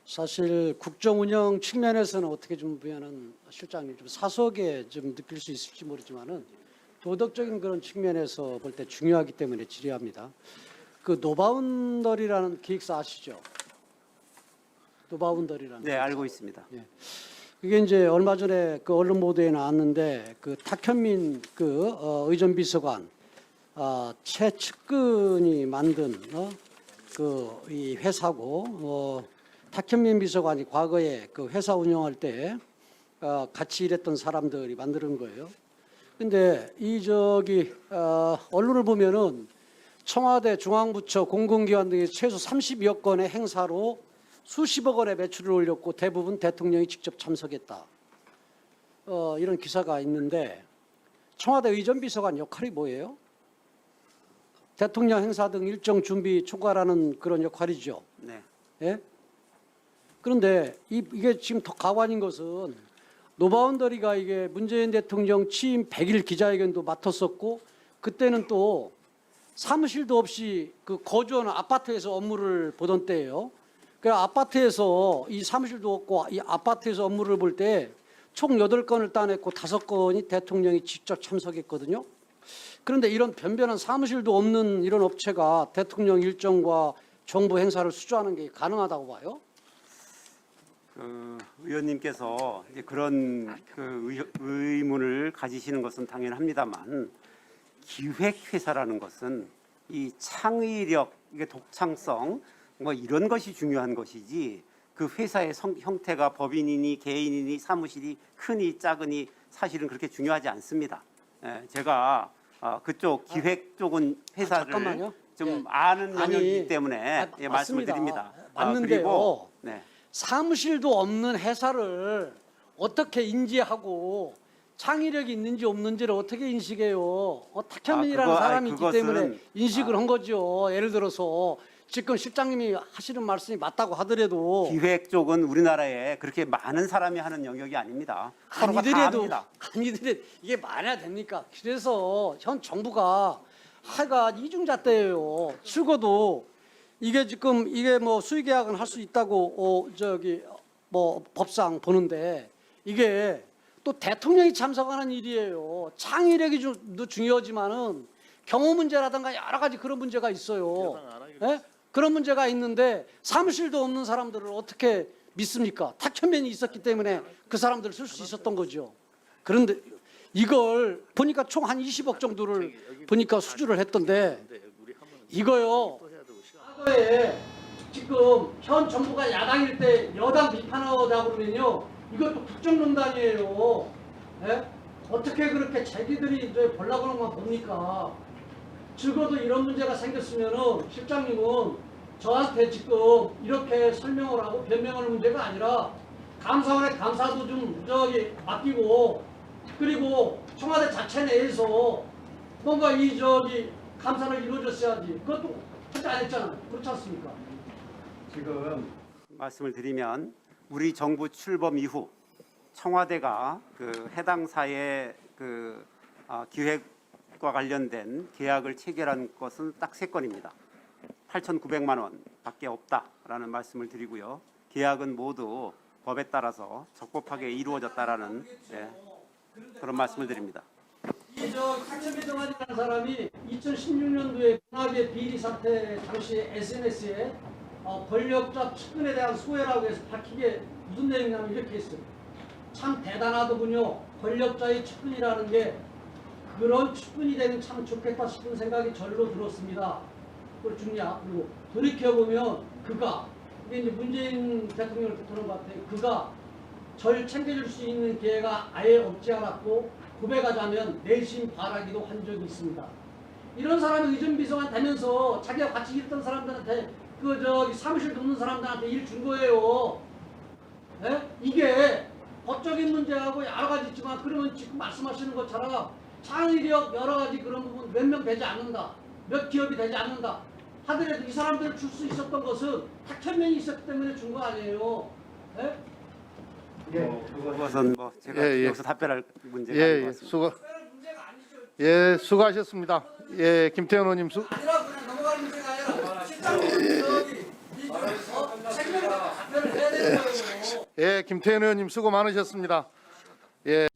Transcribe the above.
사실 국정 운영 측면에서는 어떻게 좀 보면은 실장님 좀 사석에 좀 느낄 수 있을지 모르지만은 도덕적인 그런 측면에서 볼 때 중요하기 때문에 질의합니다. 그 노바운더리라는 기획사 아시죠? 노바운더리라는. 네, 알고 있습니다. 그게 이제 얼마 전에 그 언론 보도에 나왔는데 그 탁현민 그 의전 비서관 최측근이 만든 그 이 회사고 탁현민 비서관이 과거에 그 회사 운영할 때 같이 일했던 사람들이 만드는 거예요. 근데 이 언론을 보면은 청와대 중앙부처 공공기관 등의 최소 32억 건의 행사로 수십억 원의 매출을 올렸고 대부분 대통령이 직접 참석했다. 이런 기사가 있는데 청와대 의전비서관 역할이 뭐예요? 대통령 행사 등 일정 준비 초과라는 그런 역할이죠. 네. 예? 그런데 이게 지금 더 가관인 것은 노바운더리가 이게 문재인 대통령 취임 100일 기자회견도 맡았었고 그때는 또 사무실도 없이 그 거주하는 아파트에서 업무를 보던 때예요. 그 아파트에서 이 사무실도 없고 이 아파트에서 업무를 볼 때 총 8건을 따냈고 5건이 대통령이 직접 참석했거든요. 그런데 이런 변변한 사무실도 없는 이런 업체가 대통령 일정과 정부 행사를 수주하는 게 가능하다고 봐요? 그 의원님께서 이제 그런 의문을 가지시는 것은 당연합니다만 기획회사라는 것은 이 창의력, 이게 독창성 뭐 이런 것이 중요한 것이지 그 회사의 형태가 법인이니 개인이니 사무실이 크니 작으니 사실은 그렇게 중요하지 않습니다. 제가 그쪽 기획 쪽은 회사를 잠깐만요. 좀 아는 영역이기 때문에 말씀을 드립니다. 맞는데요. 그리고 네. 사무실도 없는 회사를 어떻게 인지하고 창의력이 있는지 없는지를 어떻게 인식해요? 탁현민이라는 사람이 있기 때문에 인식을 한 거죠. 예를 들어서 지금 실장님이 하시는 말씀이 맞다고 하더라도 기획 쪽은 우리나라에 그렇게 많은 사람이 하는 영역이 아닙니다. 서로가 다 합니다. 아니더라도 이게 말해야 됩니까? 그래서 현 정부가 하가 이중잣대예요. 죽어도 이게 지금 이게 뭐 수의계약은 할 수 있다고 뭐 법상 보는데 이게 또 대통령이 참석하는 일이에요. 창의력이 좀 중요하지만은 경호 문제라든가 여러 가지 그런 문제가 있어요. 예? 그런 문제가 있는데 사무실도 없는 사람들을 어떻게 믿습니까? 탁현민이 있었기 때문에 그 사람들을 쓸 수 있었던 거죠. 그런데 이걸 보니까 총 한 20억 정도를 보니까 수주를 했던데 이거요. 과거에 지금 현 정부가 야당일 때 여당 비판하다 그러면요. 이것도 국정농단이에요. 예? 어떻게 그렇게 자기들이 보려고 하는 건 봅니까? 적어도 이런 문제가 생겼으면은 실장님은 저한테 지금 이렇게 설명을 하고 변명하는 문제가 아니라 감사원의 감사도 좀 맡기고 그리고 청와대 자체 내에서 뭔가 감사를 이루어졌어야지. 그것도 절대 안 했잖아요. 그렇지 않습니까? 지금 말씀을 드리면 우리 정부 출범 이후 청와대가 그 해당 사의 기획과 관련된 계약을 체결한 것은 딱 3건입니다. 8,900만 원밖에 없다라는 말씀을 드리고요. 계약은 모두 법에 따라서 적법하게 이루어졌다라는 그런 말씀을 드립니다. 탁현민 정관이라는 사람이 2016년도에 분합의 비리 사태 당시 SNS에 권력자 측근에 대한 소외라고 해서 밝히게 무슨 내용이냐면 이렇게 했어요. 참 대단하더군요. 권력자의 측근이라는 게 그런 측근이 되면 참 좋겠다 싶은 생각이 절로 들었습니다. 그걸 중요하. 그리고 돌이켜보면 이게 이제 문재인 대통령을 뜻하는 것 같아요. 그가 절 챙겨줄 수 있는 기회가 아예 없지 않았고 고백하자면 내심 바라기도 한 적이 있습니다. 이런 사람이 의전비서관 되면서 자기가 같이 일했던 사람들한테 사무실 돕는 사람들한테 일 준 거예요. 예? 이게 법적인 문제하고 여러 가지 있지만 그러면 지금 말씀하시는 것처럼 창의력 여러 가지 그런 부분 몇 명 되지 않는다. 몇 기업이 되지 않는다. 하더라도 이 사람들을 줄 수 있었던 것은 탁현민이 있었기 때문에 준 거 아니에요. 예? 그것은 뭐 제가 여기서 답변할 문제가 아닌 것 같습니다. 수고하셨습니다. 김태현 의원님 아니라 그냥 넘어가는 문제가 아니라 실장님 책임을 답변을 해야 예, 김태현 의원님 수고 많으셨습니다. 예.